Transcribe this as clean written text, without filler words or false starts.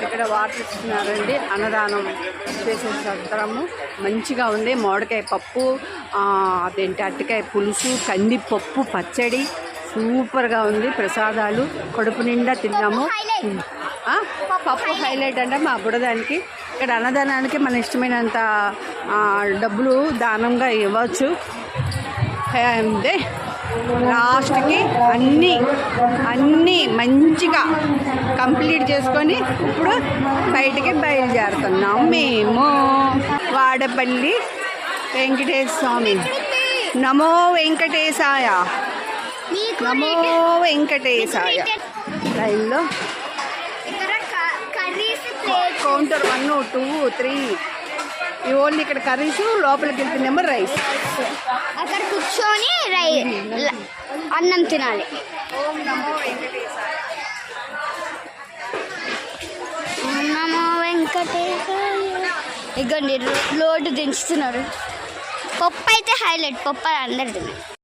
ఇక్కడ వాటర్ ఇస్తున్నారండి. అన్నదానం చేసే సత్రము మంచిగా ఉంది. మామిడికాయ పప్పు, అదేంటి అరటికాయ పులుసు, కందిపప్పు పచ్చడి సూపర్గా ఉంది. ప్రసాదాలు కడుపు నిండా తిన్నాము. పప్పు హైలైట్ అంటే మా బుడదానికి. ఇక్కడ అన్నదానానికి మన ఇష్టమైనంత డబ్బులు దానంగా ఇవ్వచ్చు. అంతే లాస్ట్కి అన్నీ మంచిగా కంప్లీట్ చేసుకొని ఇప్పుడు బయటికి బయలుదేరుతున్నాం మేము. వాడపల్లి వెంకటేశ్వర స్వామి. నమో వెంకటేశాయ, నమో వెంకటేశాయ. లైన్లో కౌంటర్ 1, 2, 3 ఓన్లీ ఇక్కడ కర్రీస్, లోపలికి వెళ్తుందేమో రైస్. అక్కడ కూర్చొని అన్నం తినాలి. ఓం నమో వెంకటేశాయ. నమో వెంకటేశాయ. ఇగోండి లోటు దించుతున్నారు. పప్పు అయితే హైలైట్. పప్పు అందరు తిన్నారు.